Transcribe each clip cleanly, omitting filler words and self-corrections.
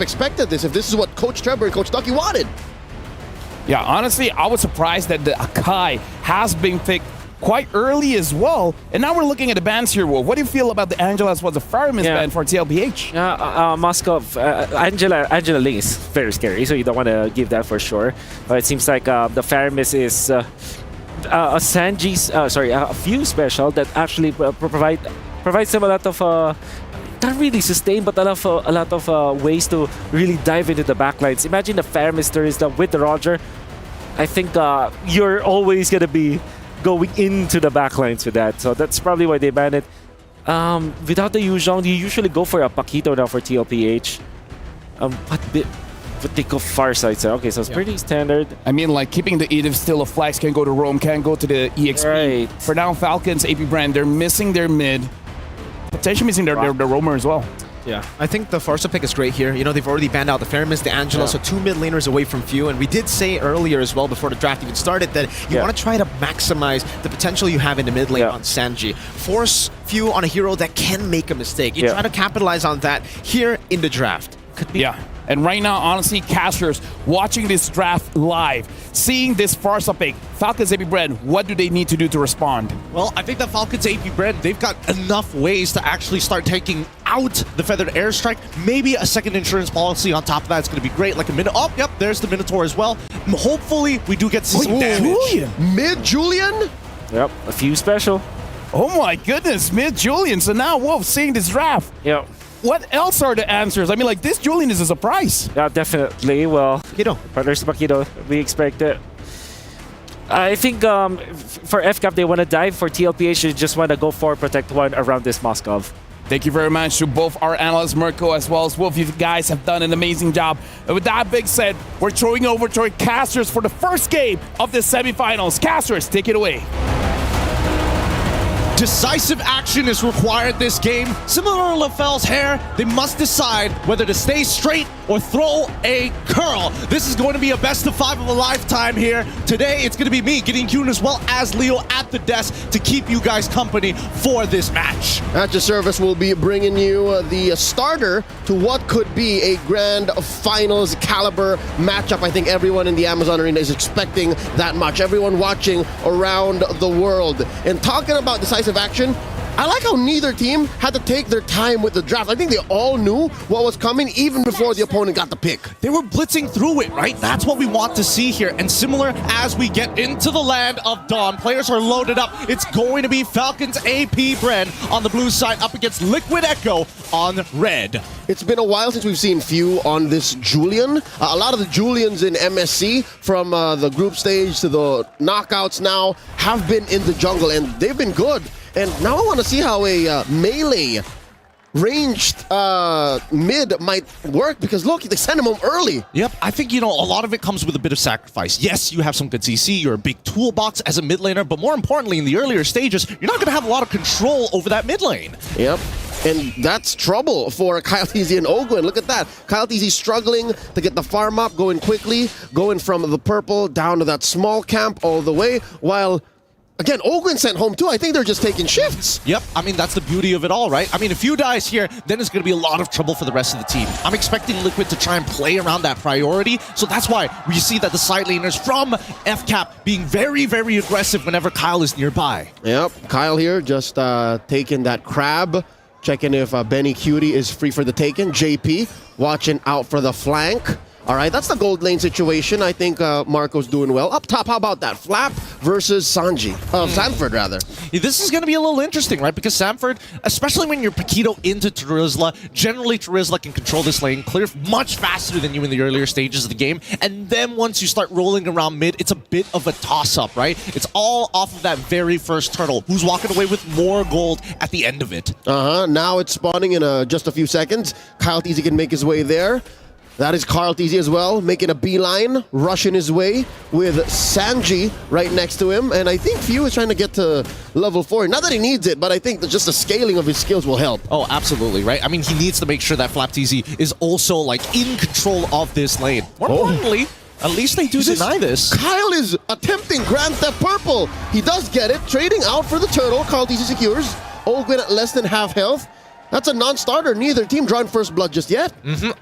expected this if this is what Coach Trevor and Coach Ducky wanted. Yeah, honestly, I was surprised that the Akai has been picked quite early as well. And now we're looking at the bans here, Wolf. What do you feel about the Angela as well as the Fireman's ban for TLPH? Moskov, Angela Ling is very scary, so you don't want to give that for sure. But it seems like the Faramis is a few special that actually provides them a lot of not really sustain, but a lot of ways to really dive into the backlines. Imagine the Faramis Turista with the Roger. I think you're always gonna be going into the backlines with that, so that's probably why they banned it. Without the Yuzhong, you usually go for a Paquito now for TLPH. But they go far side, so okay, so it's pretty standard. I mean, like keeping the Edith still a flex, can go to Rome, can go to the EXP. Right. For now, Falcons, AP Bren, they're missing their mid, potentially missing their roamer as well. Yeah, I think the Farsa pick is great here. You know, they've already banned out the Faramis, the Angela, so 2 mid laners away from Few. And we did say earlier as well, before the draft even started, that you want to try to maximize the potential you have in the mid lane on Sanji. Force Few on a hero that can make a mistake. You try to capitalize on that here in the draft. Could be. Yeah. And right now, honestly, casters watching this draft live, seeing this Farsa pick, Falcons AP Bren, what do they need to do to respond? Well, I think that Falcons AP Bren, they've got enough ways to actually start taking out the Feathered Airstrike. Maybe a second insurance policy on top of that is going to be great. Like a Minotaur. Oh, yep, there's the Minotaur as well. Hopefully, we do get to see some damage. Julian. Mid-Julian? Yep, a few special. Oh my goodness, mid-Julian. So now Wolf seeing this draft. Yep. What else are the answers? I mean, like, this Julian is a surprise. Yeah, definitely. Well, partners Paquito, we expect it. I think for FCAP, they want to dive. For TLPH, they just want to go for Protect 1 around this Moskov. Thank you very much to both our analysts, Mirko as well as Wolf. You guys have done an amazing job. And with that being said, we're throwing over to our casters for the first game of the semifinals. Casters, take it away. Decisive action is required this game. Similar to LaFell's hair, they must decide whether to stay straight or throw a curl. This is going to be a best of 5 of a lifetime here. Today, it's going to be me getting Yoon as well as Leo at the desk to keep you guys company for this match. At your service, we'll be bringing you the starter to what could be a grand finals caliber matchup. I think everyone in the Amazon Arena is expecting that much. Everyone watching around the world. And talking about decisive action, I like how neither team had to take their time with the draft. I think they all knew what was coming even before the opponent got the pick. They were blitzing through it, right? That's what we want to see here. And similar as we get into the land of Dawn, players are loaded up. It's going to be Falcons AP Bren on the blue side up against Liquid Echo on red. It's been a while since we've seen Few on this Julian. A lot of the Julians in MSC, from the group stage to the knockouts now, have been in the jungle, and they've been good. And now I want to see how a melee ranged mid might work, because look, they sent him home early. Yep, I think, you know, a lot of it comes with a bit of sacrifice. Yes, you have some good CC, you're a big toolbox as a mid laner, but more importantly, in the earlier stages, you're not going to have a lot of control over that mid lane. Yep. And that's trouble for Kyle TZ and Ogwin. Look at that. Kyle TZ struggling to get the farm up, going quickly, going from the purple down to that small camp all the way, while again, Ogwin sent home too. I think they're just taking shifts. Yep, I mean, that's the beauty of it all, right? I mean, if Few dies here, then it's going to be a lot of trouble for the rest of the team. I'm expecting Liquid to try and play around that priority, so that's why we see that the side laners from FCAP being very, very aggressive whenever Kyle is nearby. Yep, Kyle here just taking that crab, checking if Benny Cutie is free for the taken. JP watching out for the flank. All right, that's the gold lane situation. I think Marco's doing well. Up top, how about that? Flap versus Sanford, rather. Yeah, this is going to be a little interesting, right? Because Sanford, especially when you're Paquito into Terizla, generally Terizla can control this lane clear much faster than you in the earlier stages of the game. And then once you start rolling around mid, it's a bit of a toss-up, right? It's all off of that very first turtle, who's walking away with more gold at the end of it. Now it's spawning in just a few seconds. Kyle TZ can make his way there. That is Carl TZ as well, making a beeline, rushing his way with Sanji right next to him. And I think Few is trying to get to level 4. Not that he needs it, but I think that just the scaling of his skills will help. Oh, absolutely, right? I mean, he needs to make sure that Flap TZ is also, like, in control of this lane. More importantly, at least they do deny this. Kyle is attempting Grand Theft Purple. He does get it, trading out for the turtle. Carl TZ secures. Ogwin at less than half health. That's a non-starter. Neither team drawing first blood just yet.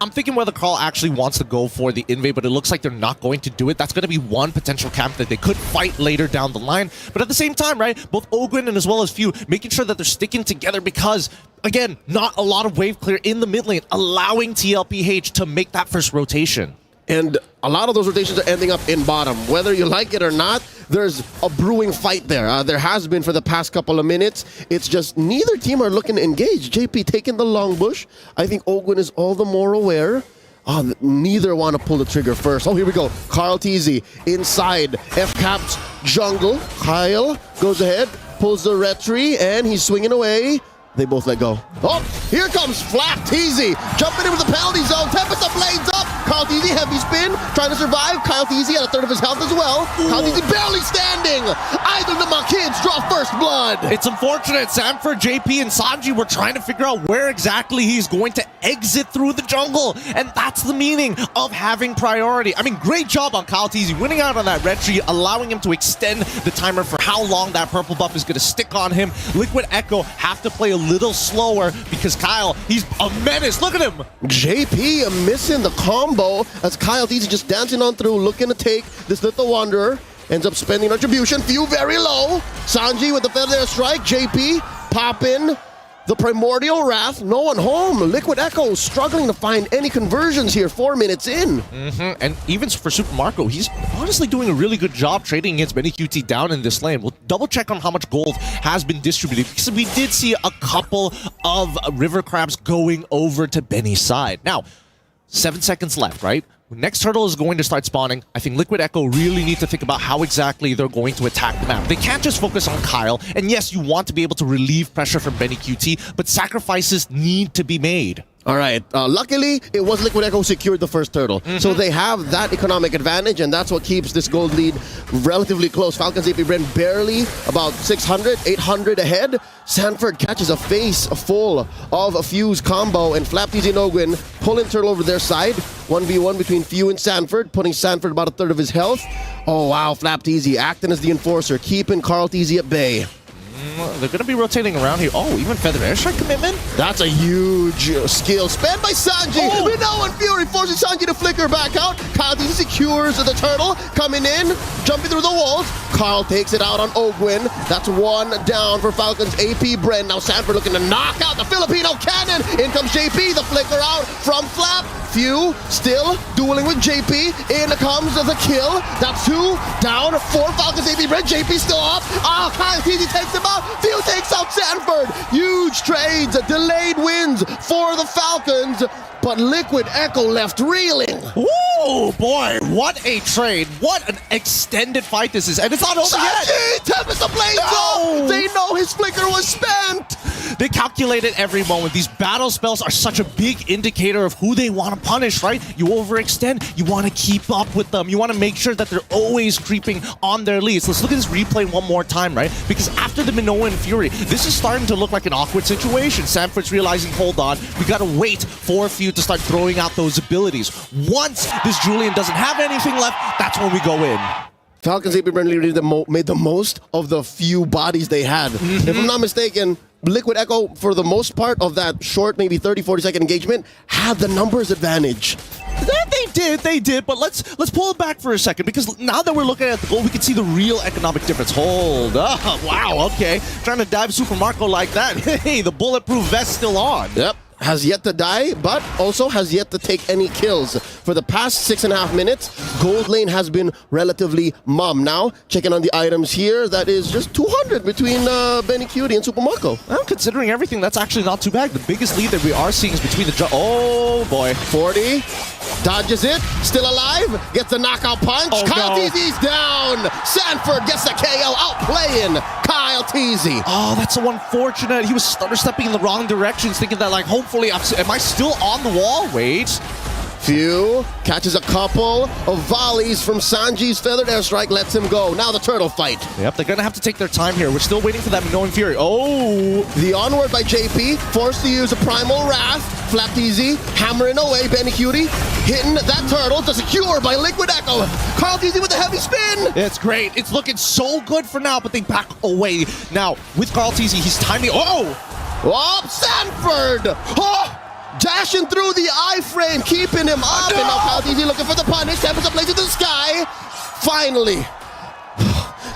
I'm thinking whether Carl actually wants to go for the invade, but it looks like they're not going to do it. That's going to be one potential camp that they could fight later down the line. But at the same time, right, both Ogwin and as well as Few making sure that they're sticking together because, again, not a lot of wave clear in the mid lane, allowing TLPH to make that first rotation. And a lot of those rotations are ending up in bottom. Whether you like it or not, there's a brewing fight there. There has been for the past couple of minutes. It's just neither team are looking to engage. JP taking the long bush. I think Ogwin is all the more aware. Neither want to pull the trigger first. Oh, here we go. Carl TZ inside F-Cap's jungle. Kyle goes ahead, pulls the retry, and he's swinging away. They both let go. Oh, here comes Flap TZ. Jumping into the penalty zone. Tempest the blades up. Kyle TZ, heavy spin. Trying to survive. Kyle TZ at a third of his health as well. Ooh. Kyle TZ barely standing. Either of my kids draw first blood. It's unfortunate. Sanford, JP, and Sanji were trying to figure out where exactly he's going to exit through the jungle. And that's the meaning of having priority. I mean, great job on Kyle TZ winning out on that retry, allowing him to extend the timer for how long that purple buff is going to stick on him. Liquid Echo have to play a little slower because Kyle, he's a menace. Look at him. JP missing the combo as Kyle TZ just dancing on through, looking to take this little wanderer. Ends up spending retribution. Few very low. Sanji with the feather strike. JP popping the primordial wrath. No one home. Liquid Echo struggling to find any conversions here 4 minutes in. And even for Super Marco, he's honestly doing a really good job trading against Benny QT down in this lane. We'll double check on how much gold has been distributed because we did see a couple of river crabs going over to Benny's side. Now, 7 seconds left, right? When next turtle is going to start spawning, I think Liquid Echo really need to think about how exactly they're going to attack the map. They can't just focus on Kyle, and yes, you want to be able to relieve pressure from Benny QT, but sacrifices need to be made. All right. Luckily, it was Liquid Echo who secured the first turtle. So they have that economic advantage, and that's what keeps this gold lead relatively close. Falcons AP Bren barely about 600, 800 ahead. Sanford catches a face full of a Fuse combo, and Flap TZ and Ogwin pulling turtle over their side. 1v1 between Few and Sanford, putting Sanford about a third of his health. Oh, wow. Flap TZ acting as the enforcer, keeping Carl TZ at bay. They're going to be rotating around here. Oh, even Feather Airstrike commitment? That's a huge skill spent by Sanji. Oh. We know in Fury forcing Sanji to flicker back out. Kyle TZ secures the turtle. Coming in, jumping through the walls. Carl takes it out on Ogwin. That's one down for Falcons AP Bren. Now Sanford looking to knock out the Filipino cannon. In comes JP, the flicker out from Flap. Few still dueling with JP. In comes the kill. That's 2 down for Falcons AP Bren. JP still up. Kyle TZ takes him out. Few takes out Sanford. Huge trades, delayed wins for the Falcons, but Liquid Echo left reeling. Ooh, boy, what a trade. What an extended fight this is. And it's not over yet. Tempest the Blade No! They know his flicker was spent. They calculated every moment. These battle spells are such a big indicator of who they want to punish, right? You overextend, you want to keep up with them. You want to make sure that they're always creeping on their leads. Let's look at this replay one more time, right? Because after the Minoan Fury, this is starting to look like an awkward situation. Sanford's realizing, hold on, we got to wait for Few to start throwing out those abilities. Once this Julian doesn't have anything left, that's when we go in. Falcons AP Bren made the most of the few bodies they had. If I'm not mistaken, Liquid Echo, for the most part of that short, maybe 30, 40-second engagement, had the numbers advantage. They did, but let's pull it back for a second, because now that we're looking at the goal, we can see the real economic difference. Hold up, wow, okay. Trying to dive Super Marco like that. Hey, the bulletproof vest still on. Yep. Has yet to die, but also has yet to take any kills. For the past 6.5 minutes, Gold Lane has been relatively mum. Now, checking on the items here, that is just 200 between Benny Cutie and Super Marco. Well, considering everything, that's actually not too bad. The biggest lead that we are seeing is between the... Oh, boy. 40. Dodges it. Still alive. Gets the knockout punch. Oh, Kyle no. TZ's down. Sanford gets the KO. Outplaying Kyle TZ. Oh, that's so unfortunate. He was stutter stepping in the wrong directions, thinking that, like, hopefully, am I still on the wall? Wait. Few catches a couple of volleys from Sanji's feathered airstrike, lets him go. Now the turtle fight. Yep, they're gonna have to take their time here. We're still waiting for that Minoan Fury. Oh! The onward by JP, forced to use a primal wrath. Flap TZ hammering away Benny Cutie, hitting that turtle to secure by Liquid Echo. Carl TZ with a heavy spin. It's great. It's looking so good for now, but they back away. Now, with Carl TZ, he's timing. Oh! Oh, Sanford! Oh! Dashing through the iframe, keeping him up. And now Kyle TZ looking for the punish. Tempers a place in the sky. Finally.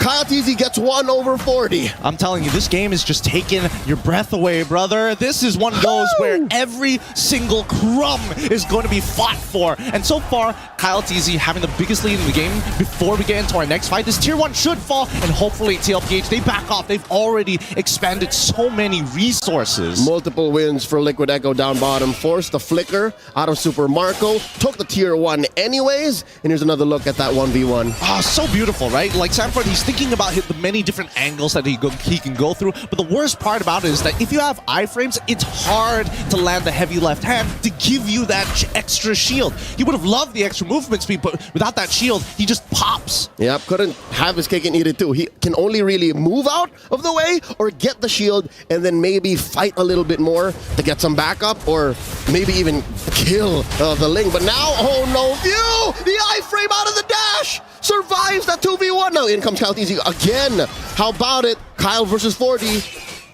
Kyle TZ gets 1 over 40. I'm telling you, this game is just taking your breath away, brother. This is one of those where every single crumb is going to be fought for. And so far, Kyle TZ having the biggest lead in the game. Before we get into our next fight, this tier 1 should fall, and hopefully TLPH, they back off. They've already expanded so many resources. Multiple wins for Liquid Echo down bottom. Forced the flicker out of Super Marco. Took the tier 1 anyways. And here's another look at that 1v1. Ah, so beautiful, right? Like Sanford, he's thinking about the many different angles that he can go through. But the worst part about it is that if you have iframes, it's hard to land the heavy left hand to give you that extra shield. He would have loved the extra movement speed, but without that shield, he just pops. Yep, couldn't have his cake and eat it too. He can only really move out of the way or get the shield and then maybe fight a little bit more to get some backup or maybe even kill the Ling. But now, oh no, view! The iframe out of the dash! Survives that 2v1. Now in comes Kyle TZ again. How about it? Kyle versus 40.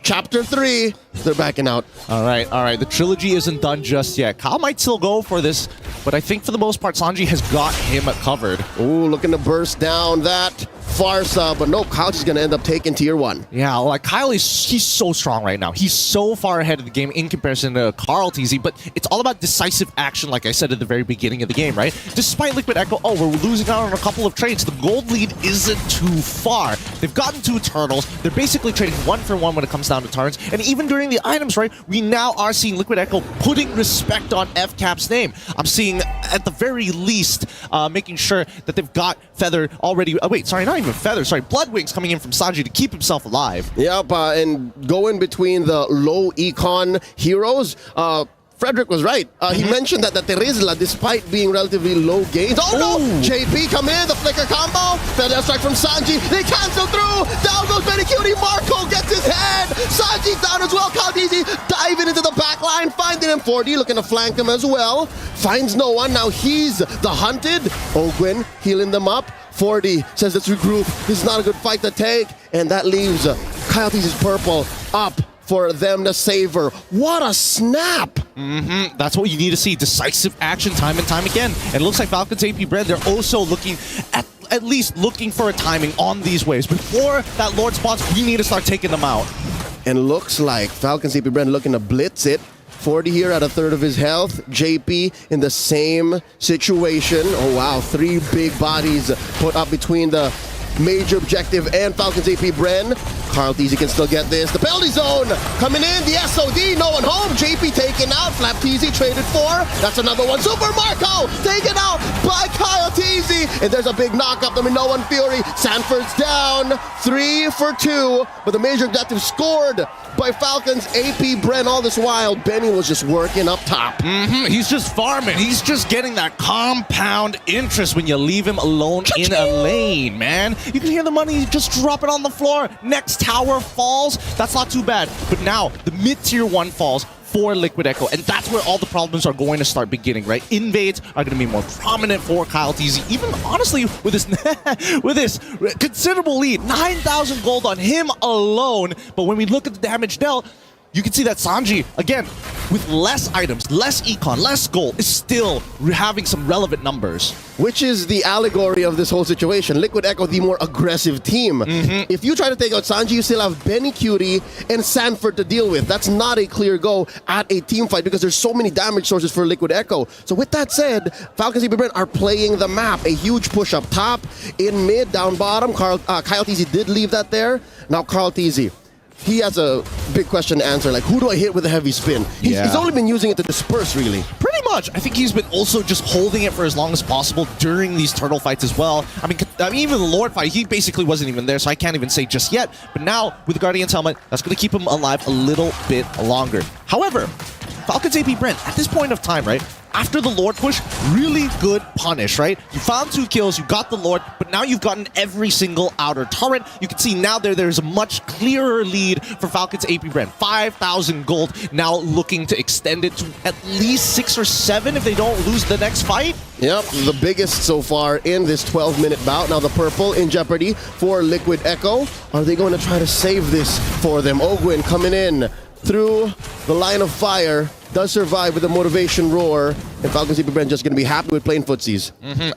Chapter 3. They're backing out. All right. The trilogy isn't done just yet. Kyle might still go for this, but I think for the most part, Sanji has got him covered. Ooh, looking to burst down that Farsa, but no, Kyle's just going to end up taking tier 1. Yeah, like Kyle he's so strong right now. He's so far ahead of the game in comparison to Carl TZ, but it's all about decisive action, like I said at the very beginning of the game, right? Despite Liquid Echo, we're losing out on a couple of trades. The gold lead isn't too far. They've gotten 2 turtles. They're basically trading 1 for 1 when it comes down to turns, and even during the items, right, we now are seeing Liquid Echo putting respect on FCAP's name. I'm seeing, at the very least, making sure that they've got Feather already. Wait, sorry, not even Feather. Sorry, Blood Wings coming in from Sanji to keep himself alive. Yep, and going between the low econ heroes. Frederick was right. He mentioned that the Terizla, despite being relatively low gains. Oh no! JP come in, the flicker combo. Feather strike from Sanji. They cancel through. Down goes Benny Cutie. Marco gets his head. Sanji's down as well. Kaldizi diving into the back line, finding him. 40 looking to flank him as well. Finds no one. Now he's the hunted. Ogwin healing them up. 40 says let's regroup. This is not a good fight to take. And that leaves Kyle TZ's purple up for them to savor. What a snap! That's what you need to see. Decisive action time and time again. And it looks like Falcons AP Bren, they're also looking at least looking for a timing on these waves. Before that Lord spawns, we need to start taking them out. And looks like Falcons AP Bren looking to blitz it. 40 here at a third of his health. JP in the same situation. Oh wow, 3 big bodies put up between the major objective and Falcons AP Bren. Carl TZ can still get this. The penalty zone coming in. The SOD, no one home. JP taken out. Flap TZ traded for. That's another one. Super Marco taken out by Kyle TZ. And there's a big knockup. I mean, no one Fury. Sanford's down. 3 for 2. But the major objective scored by Falcons AP Bren. All this while, Benny was just working up top. He's just farming. He's just getting that compound interest when you leave him alone in a lane, man. You can hear the money just drop it on the floor. Next tower falls. That's not too bad. But now, the mid-tier 1 falls for Liquid Echo, and that's where all the problems are going to start beginning, right? Invades are going to be more prominent for Kyle TZ, even honestly with this with this considerable lead. 9,000 gold on him alone. But when we look at the damage dealt, you can see that Sanji, again, with less items, less econ, less gold, is still having some relevant numbers. Which is the allegory of this whole situation. Liquid Echo, the more aggressive team. If you try to take out Sanji, you still have Benny Cutie and Sanford to deal with. That's not a clear go at a team fight because there's so many damage sources for Liquid Echo. So with that said, Falcons AP Bren are playing the map. A huge push up top, in mid, down bottom. Kyle TZ did leave that there. Now Carl TZ. He has a big question to answer, like, who do I hit with a heavy spin? He's only been using it to disperse, really. Pretty much. I think he's been also just holding it for as long as possible during these turtle fights as well. I mean even the Lord fight, he basically wasn't even there, so I can't even say just yet. But now, with the Guardian's helmet, that's going to keep him alive a little bit longer. However, Falcons AP Bren, at this point of time, right, after the Lord push, really good punish, right? You found 2 kills, you got the Lord, but now you've gotten every single outer turret. You can see now there's a much clearer lead for Falcon's AP Bren. 5,000 gold, now looking to extend it to at least 6 or 7 if they don't lose the next fight. Yep, the biggest so far in this 12-minute bout. Now the purple in jeopardy for Liquid Echo. Are they going to try to save this for them? Ogwin coming in through the line of fire, does survive with a motivation roar, and Falcon's AP Bren just going to be happy with playing footsies.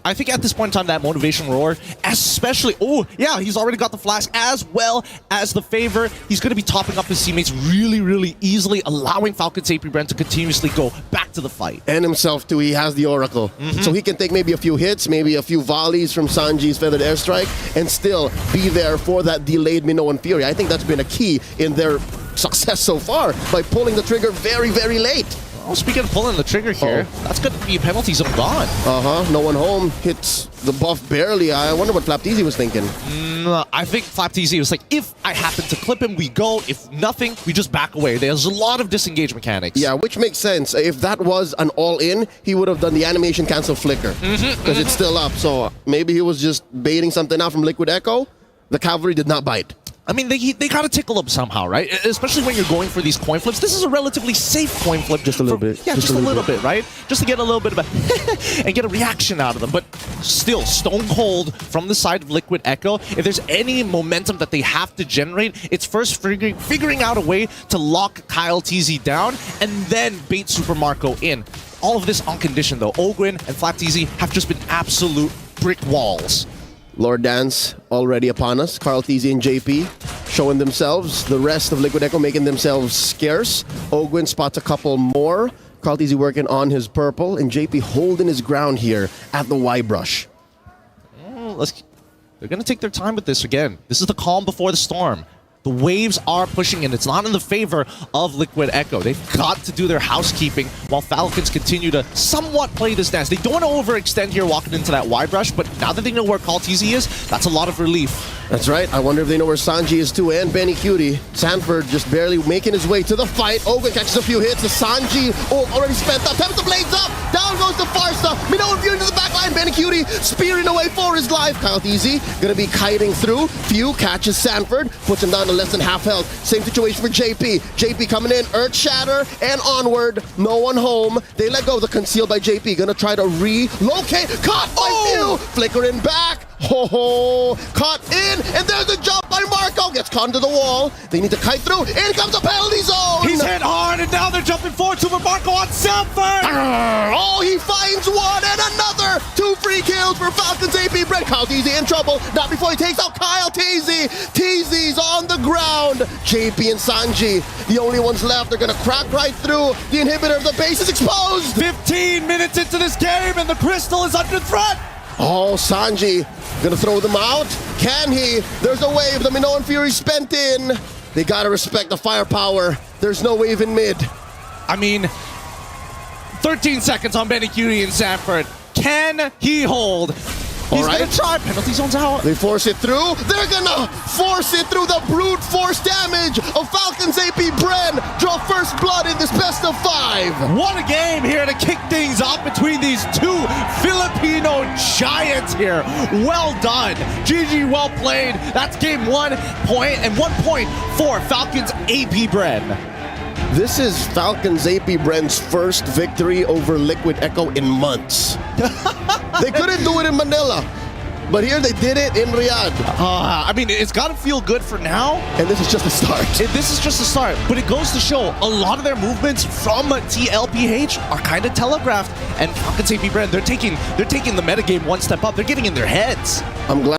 I think at this point in time, that motivation roar, especially, oh yeah, he's already got the flash as well as the favor. He's going to be topping up his teammates really, really easily, allowing Falcon's AP Bren to continuously go back to the fight. And himself too, he has the Oracle. So he can take maybe a few hits, maybe a few volleys from Sanji's Feathered Airstrike, and still be there for that delayed Minoan Fury. I think that's been a key in their success so far, by pulling the trigger very, very late. Oh, speaking of pulling the trigger here, that's going to be a penalty zone gone. No one home, hits the buff barely. I wonder what Flapteezy was thinking. I think Flapteezy was like, if I happen to clip him, we go. If nothing, we just back away. There's a lot of disengage mechanics. Yeah, which makes sense. If that was an all-in, he would have done the animation cancel flicker. Because it's still up, so maybe he was just baiting something out from Liquid Echo. The cavalry did not bite. I mean, they gotta tickle him somehow, right? Especially when you're going for these coin flips. This is a relatively safe coin flip. Just a little bit. Yeah, just a little bit, right? Just to get a little bit of a and get a reaction out of them. But still, stone cold from the side of Liquid Echo. If there's any momentum that they have to generate, it's first figuring out a way to lock Kyle TZ down and then bait Super Marco in. All of this on condition, though. Ogwin and Flapteezy have just been absolute brick walls. Lord Dance already upon us. Carl TZ and JP showing themselves. The rest of Liquid Echo making themselves scarce. Ogwin spots a couple more. Carl TZ working on his purple. And JP holding his ground here at the Y-Brush. They're going to take their time with this again. This is the calm before the storm. The waves are pushing in. It's not in the favor of Liquid Echo. They've got to do their housekeeping while Falcons continue to somewhat play this dance. They don't want to overextend here walking into that Y-Brush, but now that they know where Call TZ is, that's a lot of relief. That's right. I wonder if they know where Sanji is too, and Benny Cutie. Sanford just barely making his way to the fight. Ogwin catches a few hits. The Sanji already spent up. Tempest Blades up. Down goes the Farsa. Minoan Fury to the back line. Benny Cutie spearing away for his life. Kyle TZ gonna be kiting through. Few catches Sanford. Puts him down to less than half health. Same situation for JP. JP coming in. Earth Shatter and onward. No one home. They let go. The concealed by JP. Gonna try to relocate. Caught by Few. Flickering back. Ho-ho! Caught in, and there's a jump by Marco. Gets caught into the wall. They need to kite through. In comes the penalty zone. He's hit hard, and now they're jumping forward. Super Marco on Sanford. Oh, he finds one and another. 2 free kills for Falcon's AP Bren. Kyle TZ in trouble. Not before he takes out Kyle TZ. TZ's on the ground. JP and Sanji, the only ones left. They're going to crack right through. The inhibitor of the base is exposed. 15 minutes into this game, and the crystal is under threat. Oh, Sanji gonna throw them out. Can he? There's a wave. The Minoan Fury spent in. They gotta respect the firepower. There's no wave in mid. I mean, 13 seconds on Benny Cutie and Sanford. Can he hold? He's gonna try. Penalty zone's out. They force it through. They're gonna force it through. The brute force damage of Falcon's AP Bren. Draw first blood in this best of 5. What a game here to kick things off between these 2 Filipino giants here. Well done. GG, well played. That's game 1 point and 1 point for Falcon's AP Bren. This is Falcon's AP Bren's first victory over Liquid Echo in months. They couldn't do it in Manila, but here they did it in Riyadh. I mean, it's got to feel good for now. And this is just the start. This is just the start, but it goes to show a lot of their movements from TLPH are kind of telegraphed. And Falcon's AP Bren, they're taking the metagame one step up. They're getting in their heads. I'm glad.